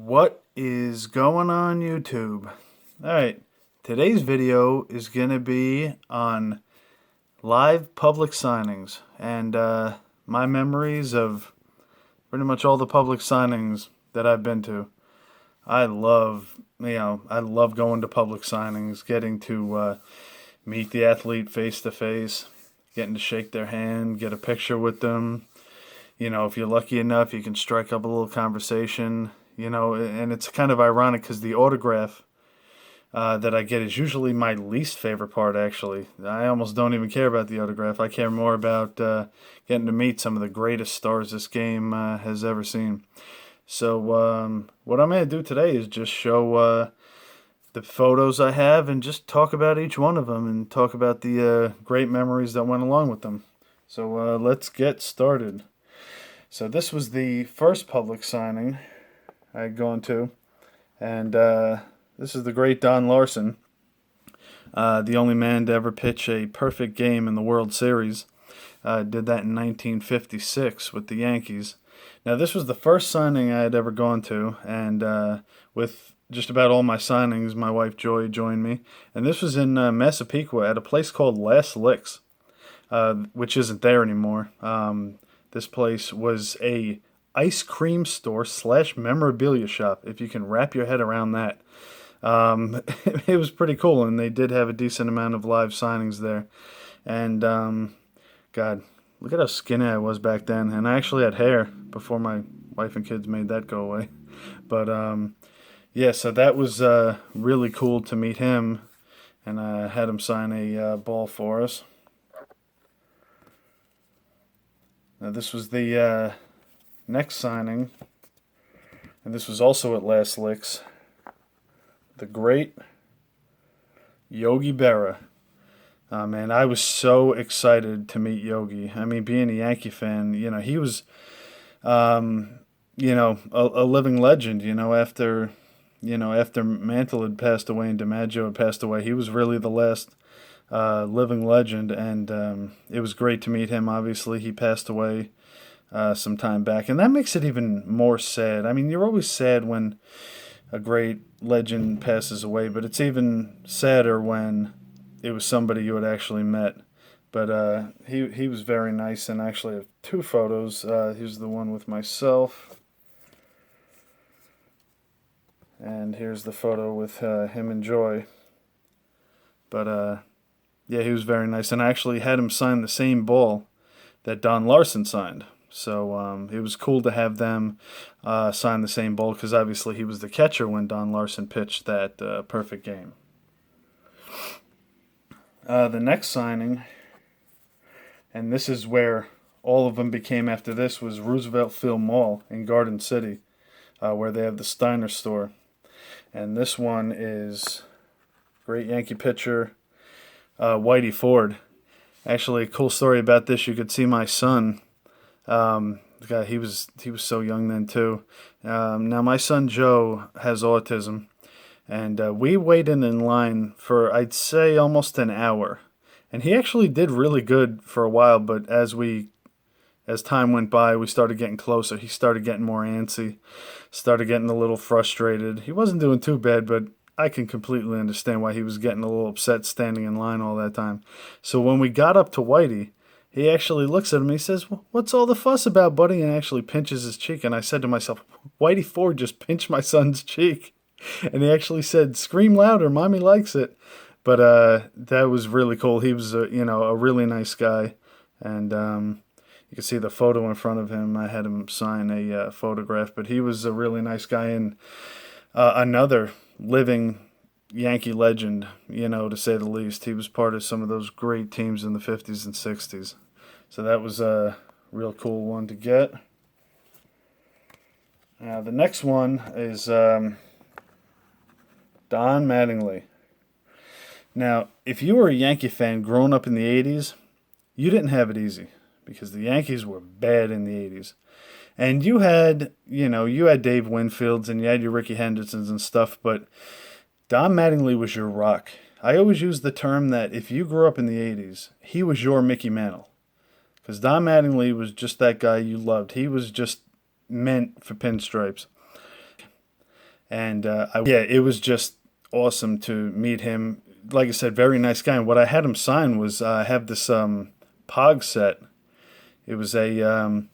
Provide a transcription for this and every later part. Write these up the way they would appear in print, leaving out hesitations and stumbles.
What is going on YouTube? Alright, today's video is going to be on live public signings and my memories of pretty much all the public signings that I've been to. I love going to public signings, getting to meet the athlete face to face, getting to shake their hand, get a picture with them. If you're lucky enough, you can strike up a little conversation. And it's kind of ironic because the autograph that I get is usually my least favorite part, actually. I almost don't even care about the autograph. I care more about getting to meet some of the greatest stars this game has ever seen. So, what I'm going to do today is just show the photos I have and just talk about each one of them and talk about the great memories that went along with them. So, let's get started. So, this was the first public signing I had gone to, and this is the great Don Larsen, the only man to ever pitch a perfect game in the World Series. Did that in 1956 with the Yankees. Now, this was the first signing I had ever gone to, and with just about all my signings, my wife Joy joined me, and this was in Massapequa at a place called Last Licks, which isn't there anymore. This place was a ice cream store / memorabilia shop, if you can wrap your head around that. It was pretty cool, and they did have a decent amount of live signings there. And God, look at how skinny I was back then, and I actually had hair before my wife and kids made that go away. But yeah, so that was really cool to meet him, and I had him sign a ball for us. Now, this was the next signing, and this was also at Last Licks. The great Yogi Berra. Man, I was so excited to meet Yogi. I mean, being a Yankee fan, he was, a living legend. After Mantle had passed away and DiMaggio had passed away, he was really the last living legend, and it was great to meet him. Obviously, he passed away some time back, and that makes it even more sad. I mean, you're always sad when a great legend passes away, but it's even sadder when it was somebody you had actually met. But he was very nice, and actually I have two photos. Here's the one with myself, and here's the photo with him and Joy. But yeah, he was very nice, and I actually had him sign the same ball that Don Larsen signed. So it was cool to have them sign the same ball, because obviously he was the catcher when Don Larsen pitched that perfect game. The next signing, and this is where all of them became after this, was Roosevelt Field Mall in Garden City, where they have the Steiner store. And this one is great Yankee pitcher Whitey Ford. Actually, a cool story about this, you could see my son. God, he was so young then too. Now my son Joe has autism, and we waited in line for, I'd say, almost an hour, and he actually did really good for a while. But as time went by, we started getting closer. He started getting more antsy, started getting a little frustrated. He wasn't doing too bad, but I can completely understand why he was getting a little upset standing in line all that time. So when we got up to Whitey, he actually looks at him and he says, "What's all the fuss about, buddy?" And actually pinches his cheek. And I said to myself, Whitey Ford just pinched my son's cheek. And he actually said, "Scream louder, mommy likes it." But that was really cool. He was a really nice guy. And you can see the photo in front of him. I had him sign a photograph. But he was a really nice guy, and another living Yankee legend, to say the least. He was part of some of those great teams in the 50s and 60s. So that was a real cool one to get. Now, the next one is Don Mattingly. Now, if you were a Yankee fan growing up in the 80s, you didn't have it easy, because the Yankees were bad in the 80s. And you had Dave Winfields and you had your Ricky Hendersons and stuff, but Don Mattingly was your rock. I always use the term that if you grew up in the 80s, he was your Mickey Mantle. Because Don Mattingly was just that guy you loved. He was just meant for pinstripes. And yeah, it was just awesome to meet him. Like I said, very nice guy. And what I had him sign was I have this Pog set. It was a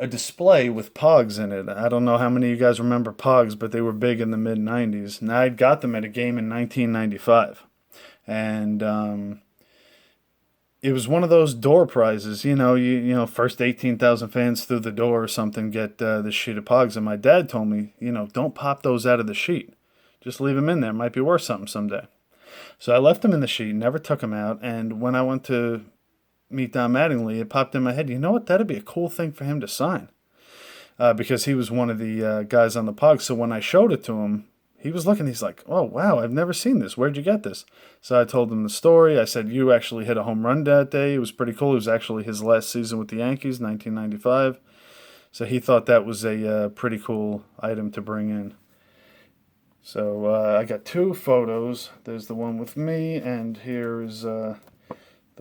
display with Pogs in it. I don't know how many of you guys remember Pogs, but they were big in the mid 90s. And I got them at a game in 1995. And it was one of those door prizes. You know, first 18,000 fans through the door or something get this sheet of Pogs. And my dad told me, don't pop those out of the sheet. Just leave them in there. Might be worth something someday. So I left them in the sheet, never took them out. And when I went to meet Don Mattingly, it popped in my head, you know what? That'd be a cool thing for him to sign. Because he was one of the guys on the Pogs. So when I showed it to him, he was looking, he's like, oh, wow, I've never seen this. Where'd you get this? So I told him the story. I said, you actually hit a home run that day. It was pretty cool. It was actually his last season with the Yankees, 1995. So he thought that was a pretty cool item to bring in. So I got two photos. There's the one with me, and here's the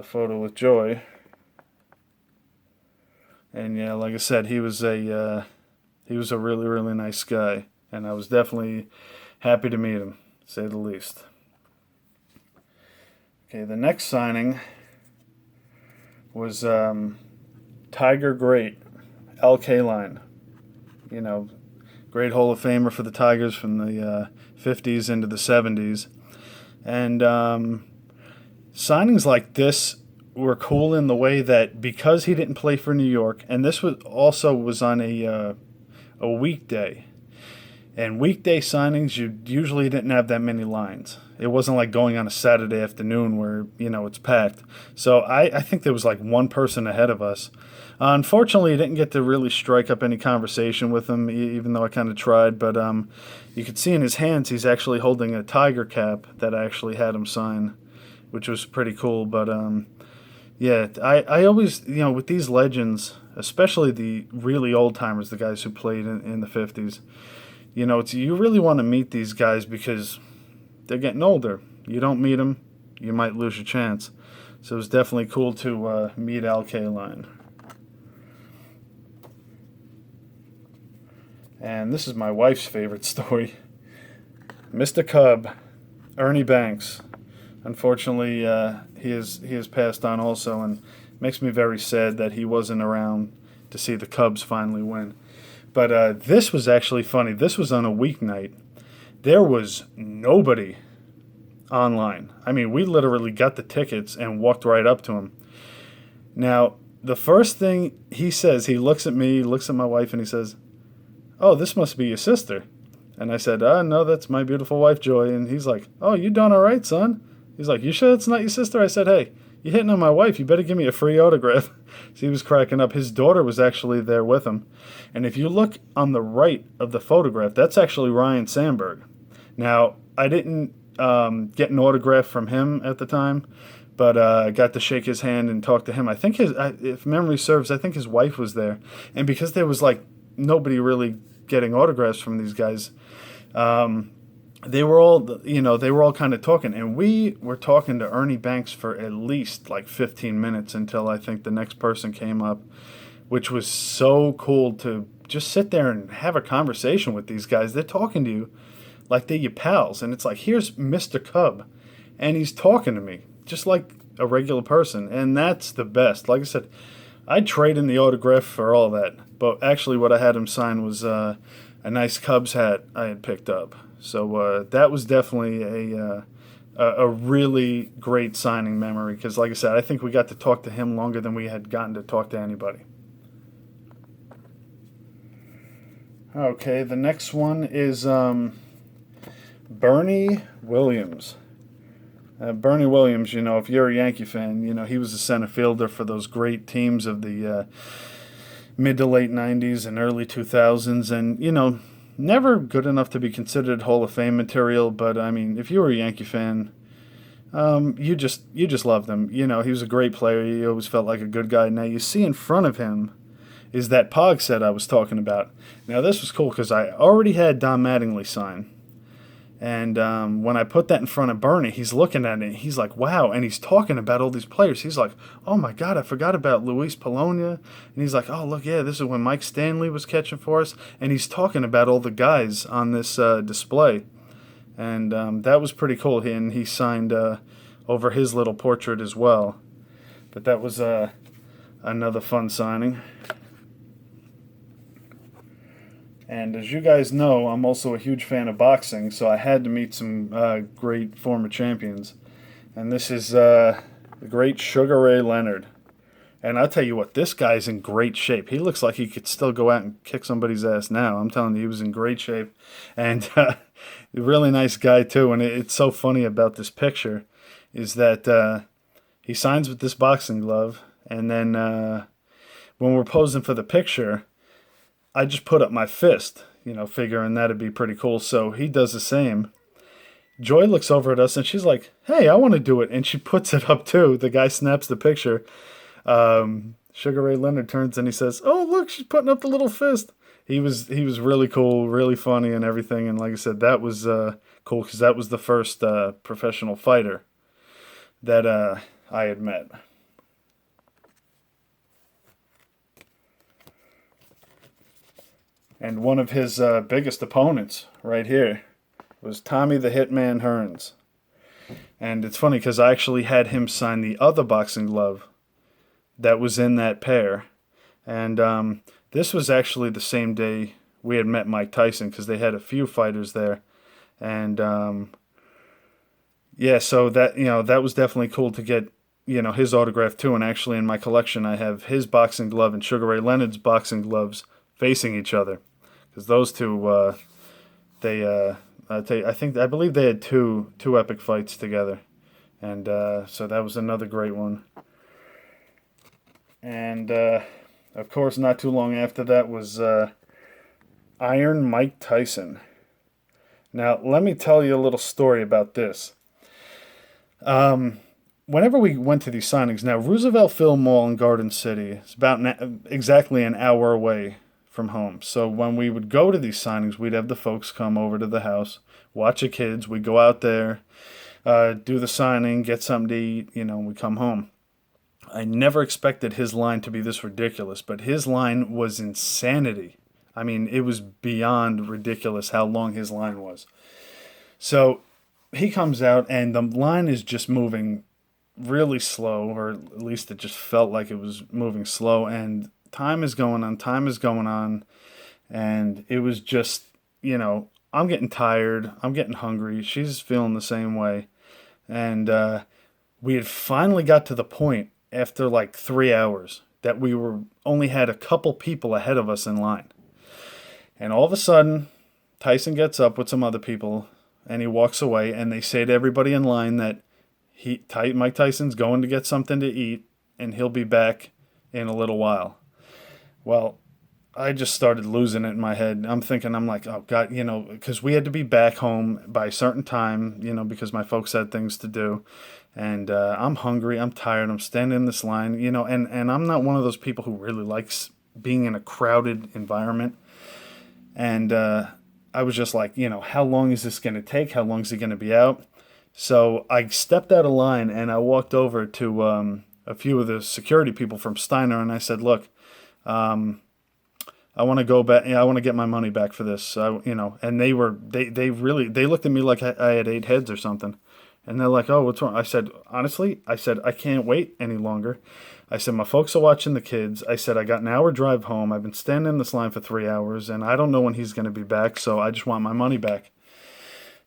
photo with Joey. And yeah, like I said, he was a really, really nice guy, and I was definitely happy to meet him, to say the least. Okay, the next signing was Tiger Great, Al Kaline. Great Hall of Famer for the Tigers from the 50s into the 70s. And signings like this were cool in the way that because he didn't play for New York, and this was on a weekday. And weekday signings, you usually didn't have that many lines. It wasn't like going on a Saturday afternoon where, it's packed. So I think there was like one person ahead of us. Unfortunately, I didn't get to really strike up any conversation with him, even though I kind of tried. But you could see in his hands he's actually holding a Tiger cap that I actually had him sign, which was pretty cool. But yeah, I always, with these legends, especially the really old timers, the guys who played in the 50s, you really want to meet these guys because they're getting older. You don't meet them, you might lose your chance. So it was definitely cool to meet Al Kaline. And this is my wife's favorite story. Mr. Cub, Ernie Banks. Unfortunately, he has passed on also, and makes me very sad that he wasn't around to see the Cubs finally win. But this was actually funny. This was on a weeknight. There was nobody online. I mean, we literally got the tickets and walked right up to him. Now, the first thing he says, he looks at me, looks at my wife, and he says, "Oh, this must be your sister." And I said, "No, that's my beautiful wife, Joy." And he's like, "Oh, you doing all right, son?" He's like, "You sure it's not your sister?" I said, "Hey, you're hitting on my wife. You better give me a free autograph." So he was cracking up. His daughter was actually there with him. And if you look on the right of the photograph, that's actually Ryne Sandberg. Now, I didn't get an autograph from him at the time, but I got to shake his hand and talk to him. I think if memory serves, I think his wife was there. And because there was like nobody really getting autographs from these guys, they were all kind of talking, and we were talking to Ernie Banks for at least like 15 minutes until I think the next person came up, which was so cool to just sit there and have a conversation with these guys. They're talking to you like they're your pals, and it's like, here's Mr. Cub, and he's talking to me just like a regular person, and that's the best. Like I said, I'd trade in the autograph for all that, but actually what I had him sign was a nice Cubs hat I had picked up. So that was definitely a really great signing memory because, like I said, I think we got to talk to him longer than we had gotten to talk to anybody. Okay, the next one is Bernie Williams. Bernie Williams, if you're a Yankee fan, he was a center fielder for those great teams of the mid to late 90s and early 2000s, and, never good enough to be considered Hall of Fame material, but I mean, if you were a Yankee fan, you just loved him. He was a great player. He always felt like a good guy. Now you see in front of him is that Pog set I was talking about. Now this was cool because I already had Don Mattingly sign, And when I put that in front of Bernie, he's looking at it. He's like, wow. And he's talking about all these players. He's like, oh my God, I forgot about Luis Polonia. And he's like, oh, look, yeah, this is when Mike Stanley was catching for us. And he's talking about all the guys on this display. And that was pretty cool. And he signed over his little portrait as well. But that was another fun signing. And as you guys know, I'm also a huge fan of boxing, so I had to meet some great former champions. And this is the great Sugar Ray Leonard. And I'll tell you what, this guy's in great shape. He looks like he could still go out and kick somebody's ass now. I'm telling you, he was in great shape. And a really nice guy, too. And it's so funny about this picture is that he signs with this boxing glove. And then when we're posing for the picture, I just put up my fist, figuring that'd be pretty cool. So he does the same. Joy looks over at us and she's like, hey, I want to do it. And she puts it up too. The guy snaps the picture. Sugar Ray Leonard turns and he says, oh, look, she's putting up the little fist. He was really cool, really funny and everything. And like I said, that was cool because that was the first professional fighter that I had met. And one of his biggest opponents right here was Tommy the Hitman Hearns. And it's funny because I actually had him sign the other boxing glove that was in that pair. And this was actually the same day we had met Mike Tyson because they had a few fighters there. And yeah, so that was definitely cool to get his autograph too. And actually in my collection I have his boxing glove and Sugar Ray Leonard's boxing gloves facing each other. Because those two, I believe they had two epic fights together, and so that was another great one. And of course, not too long after that was Iron Mike Tyson. Now, let me tell you a little story about this. Whenever we went to these signings, now Roosevelt Film Mall in Garden City is about exactly an hour away from home. So when we would go to these signings, we'd have the folks come over to the house, watch the kids. We'd go out there, do the signing, get something to eat, we come home. I never expected his line to be this ridiculous, but his line was insanity. I mean, it was beyond ridiculous how long his line was. So he comes out and the line is just moving really slow, or at least it just felt like it was moving slow, and time is going on, and it was just, I'm getting tired, I'm getting hungry, she's feeling the same way, and we had finally got to the point after like 3 hours that we only had a couple people ahead of us in line, and all of a sudden, Tyson gets up with some other people, and he walks away, and they say to everybody in line that Mike Tyson's going to get something to eat, and he'll be back in a little while. Well, I just started losing it in my head. I'm like, oh God, because we had to be back home by a certain time, because my folks had things to do. And I'm hungry, I'm tired, I'm standing in this line, and I'm not one of those people who really likes being in a crowded environment. And I was just like, how long is this going to take? How long is he going to be out? So I stepped out of line and I walked over to a few of the security people from Steiner, and I said, look, I want to go back. I want to get my money back for this. And they looked at me like I had 8 heads or something. And they're like, oh, what's wrong? I said, honestly, I can't wait any longer. I said, my folks are watching the kids. I said, I got an hour drive home. I've been standing in this line for 3 hours and I don't know when he's going to be back. So I just want my money back.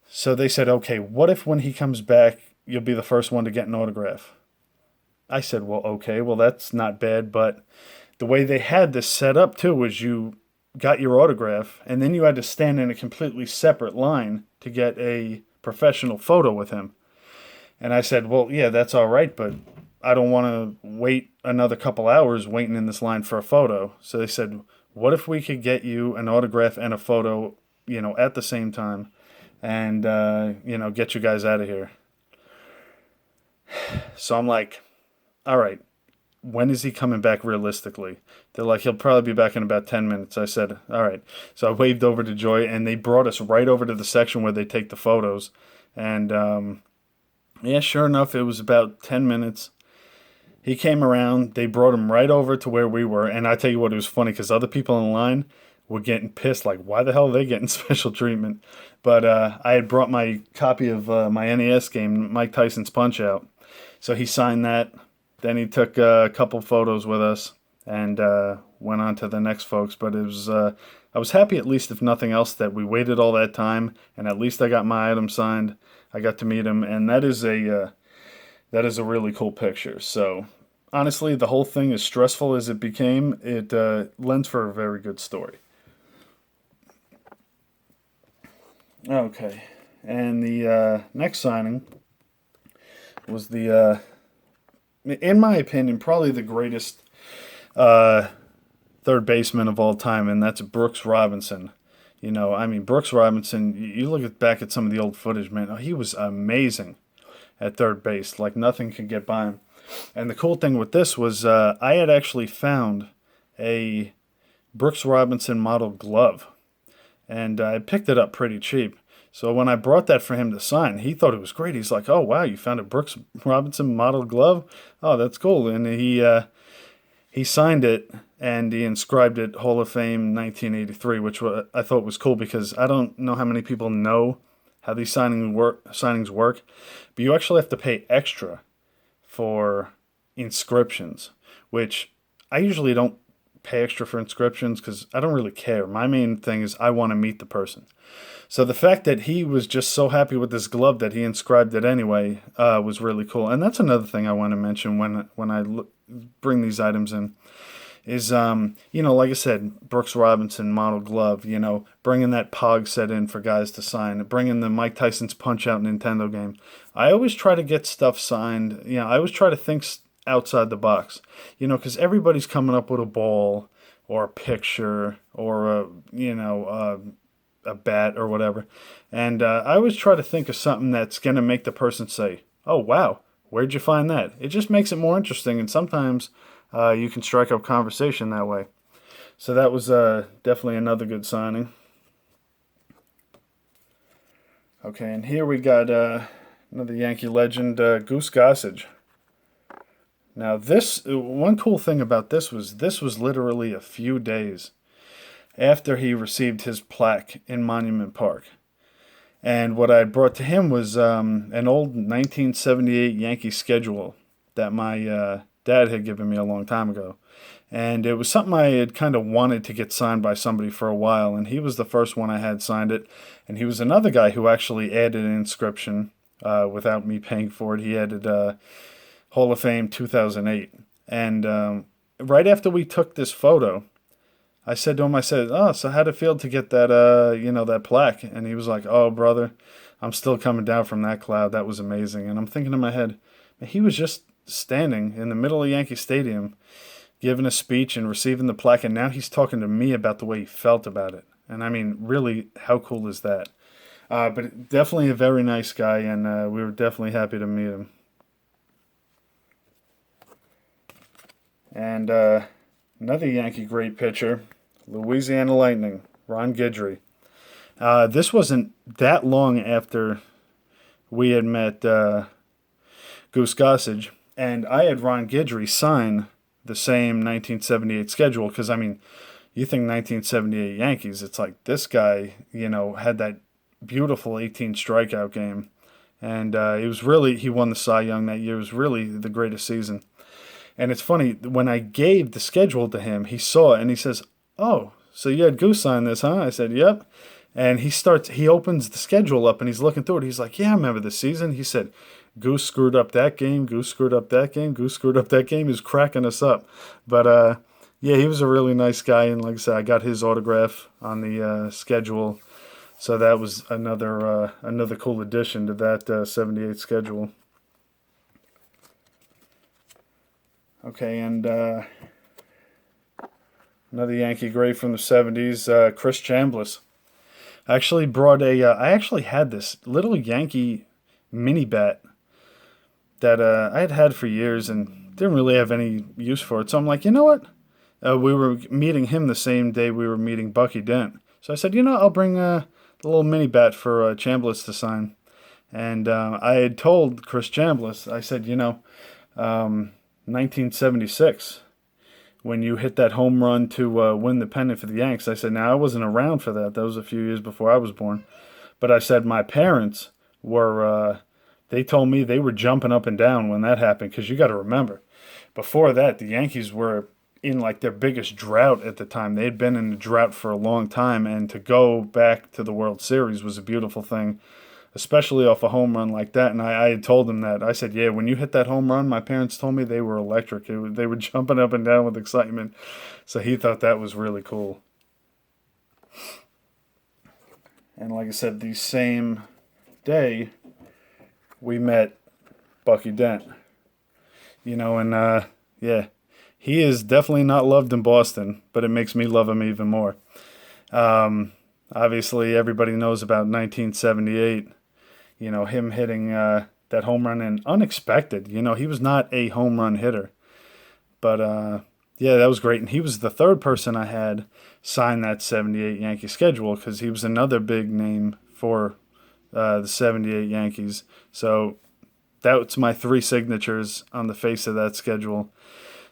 So they said, okay, what if when he comes back, you'll be the first one to get an autograph? I said, well, okay, well, that's not bad, but the way they had this set up, too, was you got your autograph, and then you had to stand in a completely separate line to get a professional photo with him. And I said, well, yeah, that's all right, but I don't want to wait another couple hours waiting in this line for a photo. So they said, what if we could get you an autograph and a photo, at the same time, and, get you guys out of here? So I'm like, all right, when is he coming back realistically? They're like, he'll probably be back in about 10 minutes. I said, all right. So I waved over to Joy, and they brought us right over to the section where they take the photos. And yeah, sure enough, it was about 10 minutes. He came around. They brought him right over to where we were. And I tell you what, it was funny because other people in line were getting pissed. Like, why the hell are they getting special treatment? But I had brought my copy of my NES game, Mike Tyson's Punch-Out. So he signed that. Then he took a couple photos with us and went on to the next folks. But it was I was happy, at least if nothing else, that we waited all that time and at least I got my item signed. I got to meet him, and that is a really cool picture. So honestly, the whole thing, as stressful as it became, it lends for a very good story. Okay, and the next signing was in my opinion, probably the greatest third baseman of all time, and that's Brooks Robinson. You know, I mean, Brooks Robinson, you look back at some of the old footage, man, he was amazing at third base. Like, nothing could get by him. And the cool thing with this was I had actually found a Brooks Robinson model glove, and I picked it up pretty cheap. So when I brought that for him to sign, he thought it was great. He's like, oh, wow, you found a Brooks Robinson model glove? Oh, that's cool. And he signed it, and he inscribed it Hall of Fame 1983, which I thought was cool because I don't know how many people know how these signings work, but you actually have to pay extra for inscriptions, which I usually don't pay extra for inscriptions because I don't really care. My main thing is I want to meet the person. So the fact that he was just so happy with this glove that he inscribed it anyway was really cool. And that's another thing I want to mention when I bring these items in is, like I said, Brooks Robinson model glove, bringing that Pog set in for guys to sign, bringing the Mike Tyson's Punch-Out Nintendo game. I always try to get stuff signed. I always try to think outside the box, because everybody's coming up with a ball or a picture or a bat or whatever. And I always try to think of something that's going to make the person say, oh, wow, where'd you find that? It just makes it more interesting. And sometimes you can strike up conversation that way. So that was definitely another good signing. Okay, and here we got another Yankee legend, Goose Gossage. Now one cool thing about this was literally a few days after he received his plaque in Monument Park. And what I had brought to him was an old 1978 Yankee schedule that my dad had given me a long time ago. And it was something I had kind of wanted to get signed by somebody for a while, and he was the first one I had signed it. And he was another guy who actually added an inscription without me paying for it. He added Hall of Fame 2008. And right after we took this photo, I said to him, oh, so how'd it feel to get that, that plaque? And he was like, oh, brother, I'm still coming down from that cloud. That was amazing. And I'm thinking in my head, he was just standing in the middle of Yankee Stadium, giving a speech and receiving the plaque, and now he's talking to me about the way he felt about it. And I mean, really, how cool is that? But definitely a very nice guy, and we were definitely happy to meet him. And another Yankee great pitcher, Louisiana Lightning, Ron Guidry. This wasn't that long after we had met Goose Gossage, and I had Ron Guidry sign the same 1978 schedule, because, I mean, you think 1978 Yankees, it's like this guy, had that beautiful 18 strikeout game, and he won the Cy Young that year. It was really the greatest season. And it's funny, when I gave the schedule to him, he saw it, and he says, oh, so you had Goose sign this, huh? I said, yep. And he opens the schedule up, and he's looking through it. He's like, yeah, I remember this season. He said, Goose screwed up that game, Goose screwed up that game, Goose screwed up that game. He was cracking us up. But, yeah, he was a really nice guy, and like I said, I got his autograph on the schedule. So that was another cool addition to that 78 schedule. Okay, and another Yankee great from the 70s, Chris Chambliss. I actually had this little Yankee mini bat that I had for years, and didn't really have any use for it. So I'm like, you know what? We were meeting him the same day we were meeting Bucky Dent. So I said, I'll bring a little mini bat for Chambliss to sign. And I had told Chris Chambliss, I said, 1976, when you hit that home run to win the pennant for the Yanks, I said, now I wasn't around for that. That was a few years before I was born. But I said my parents were, they told me they were jumping up and down when that happened, because you got to remember, before that, the Yankees were in like their biggest drought at the time. They had been in a drought for a long time, and to go back to the World Series was a beautiful thing, especially off a home run like that. And I had told them that. I said, yeah, when you hit that home run, my parents told me they were electric. They were jumping up and down with excitement. So he thought that was really cool. And like I said, the same day, we met Bucky Dent. Yeah, he is definitely not loved in Boston, but it makes me love him even more. Obviously, everybody knows about 1978, him hitting that home run, and unexpected. He was not a home run hitter. But, yeah, that was great. And he was the third person I had sign that 78 Yankee schedule, because he was another big name for the 78 Yankees. So that's my 3 signatures on the face of that schedule.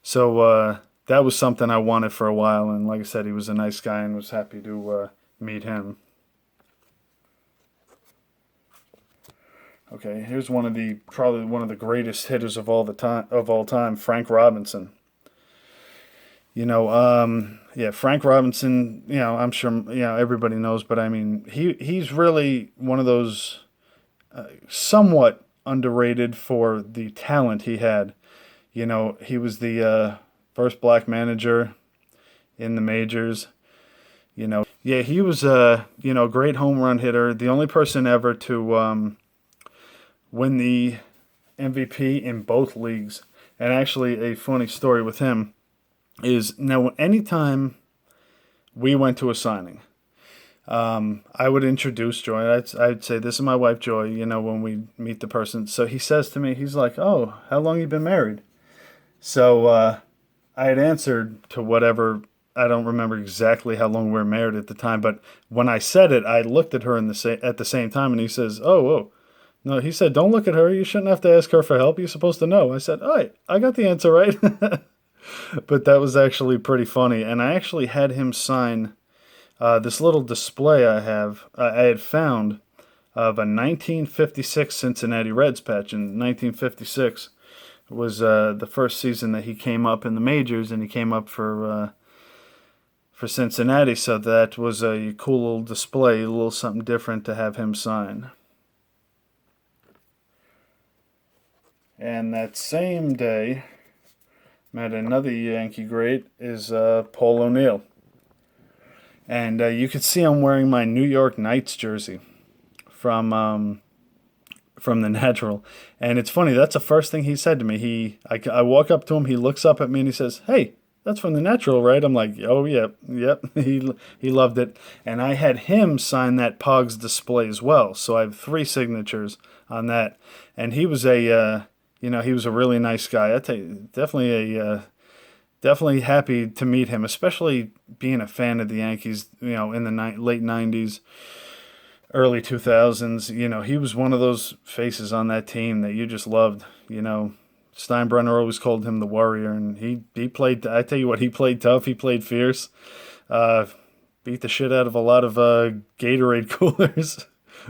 So that was something I wanted for a while. And like I said, he was a nice guy, and was happy to meet him. Okay, here's probably one of the greatest hitters of all time, Frank Robinson. Yeah, Frank Robinson, I'm sure, everybody knows, but I mean, he's really one of those somewhat underrated for the talent he had. He was the first black manager in the majors. Yeah, he was a great home run hitter, the only person ever to win the MVP in both leagues. And actually, a funny story with him is, now anytime we went to a signing, I would introduce Joy. I'd say, this is my wife, Joy, when we meet the person. So he says to me, he's like, oh, how long you been married? So I had answered to whatever, I don't remember exactly how long we were married at the time, but when I said it, I looked at her at the same time, and he says, oh. No, he said, don't look at her. You shouldn't have to ask her for help. You're supposed to know. I said, all right, I got the answer right. But that was actually pretty funny. And I actually had him sign this little display I had found of a 1956 Cincinnati Reds patch. In 1956 was the first season that he came up in the majors, and he came up for Cincinnati. So that was a cool little display, a little something different to have him sign. And that same day, met another Yankee great, is Paul O'Neill. And you could see I'm wearing my New York Knights jersey from the Natural. And it's funny, that's the first thing he said to me. I walk up to him, he looks up at me, and he says, hey, that's from the Natural, right? I'm like, oh, yep. He loved it. And I had him sign that Pogs display as well. So I have 3 signatures on that. And he was he was a really nice guy. I tell you, definitely happy to meet him, especially being a fan of the Yankees, in the late 90s, early 2000s. He was one of those faces on that team that you just loved. Steinbrenner always called him the Warrior, and he played, I tell you what, he played tough, he played fierce, beat the shit out of a lot of Gatorade coolers.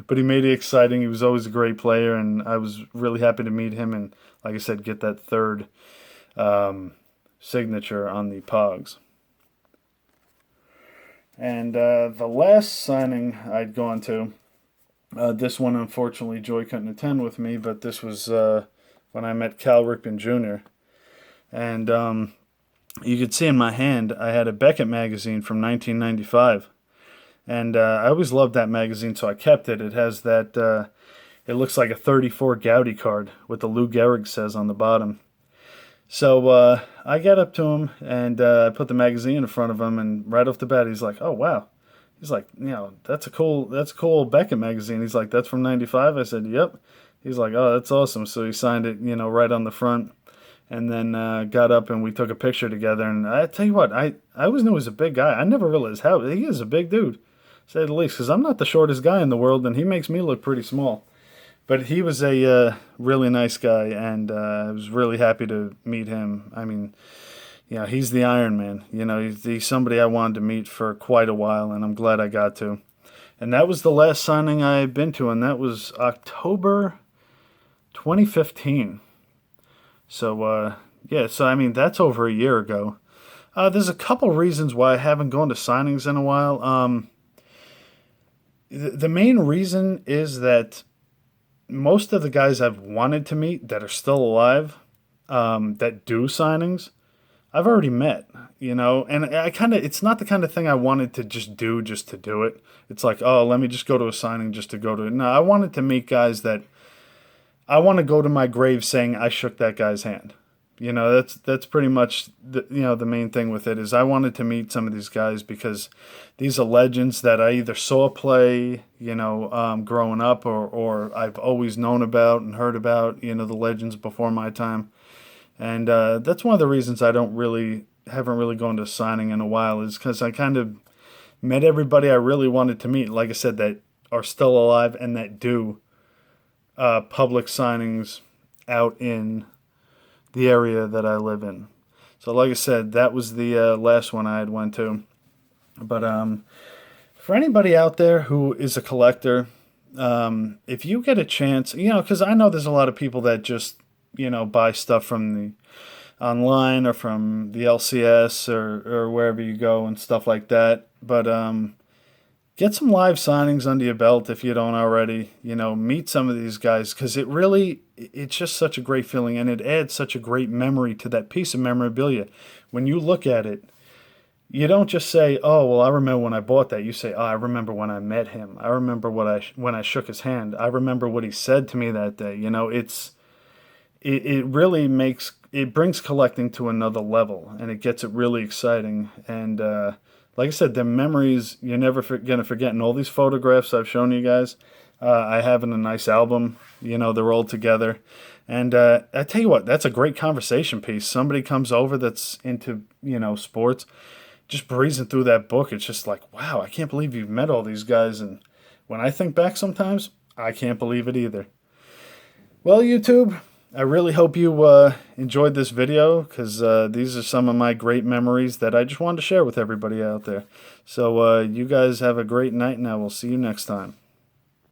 But he made it exciting. He was always a great player, and I was really happy to meet him and, like I said, get that 3rd signature on the Pogs. And the last signing I'd gone to, this one, unfortunately, Joy couldn't attend with me, but this was when I met Cal Ripken Jr. And you could see in my hand, I had a Beckett magazine from 1995. And I always loved that magazine, so I kept it. It has that, it looks like a 34 Gaudy card with the Lou Gehrig says on the bottom. So I got up to him, and I put the magazine in front of him, and right off the bat, he's like, oh, wow. He's like, that's a cool Beckett magazine. He's like, that's from 95? I said, yep. He's like, oh, that's awesome. So he signed it, right on the front. and then got up and we took a picture together. And I tell you what, I always knew he was a big guy. I never realized how he is a big dude, to say the least. Because I'm not the shortest guy in the world, and he makes me look pretty small. But he was a really nice guy, and I was really happy to meet him. I mean, he's the Iron Man. He's somebody I wanted to meet for quite a while, and I'm glad I got to. And that was the last signing I've been to, and that was October 2015. So, so I mean, that's over a year ago. There's a couple reasons why I haven't gone to signings in a while. The main reason is that most of the guys I've wanted to meet that are still alive, that do signings, I've already met, and it's not the kind of thing I wanted to just to do it. It's like, oh, let me just go to a signing just to go to it. No, I wanted to meet guys that I want to go to my grave saying I shook that guy's hand. That's pretty much the main thing with it is I wanted to meet some of these guys because these are legends that I either saw play, growing up, or I've always known about and heard about, the legends before my time. And that's one of the reasons I haven't really gone to a signing in a while, is because I kind of met everybody I really wanted to meet. Like I said, that are still alive and that do public signings out in the area that I live in. So like I said, that was the last one I had went to. But for anybody out there who is a collector, if you get a chance, because I know there's a lot of people that just buy stuff from the online or from the LCS or wherever you go and stuff like that. But get some live signings under your belt if you don't already. Meet some of these guys, because it's just such a great feeling, and it adds such a great memory to that piece of memorabilia. When you look at it, you don't just say, "Oh, well, I remember when I bought that." You say, "Oh, I remember when I met him. I remember when I shook his hand. I remember what he said to me that day." It really brings collecting to another level, and it gets it really exciting. And like I said, the memories you're never gonna forget. And all these photographs I've shown you guys, I have in a nice album. They're all together. And I tell you what, that's a great conversation piece. Somebody comes over that's into sports, just breezing through that book. It's just like, wow, I can't believe you've met all these guys. And when I think back sometimes, I can't believe it either. Well, YouTube, I really hope you enjoyed this video, because these are some of my great memories that I just wanted to share with everybody out there. So you guys have a great night, and I will see you next time.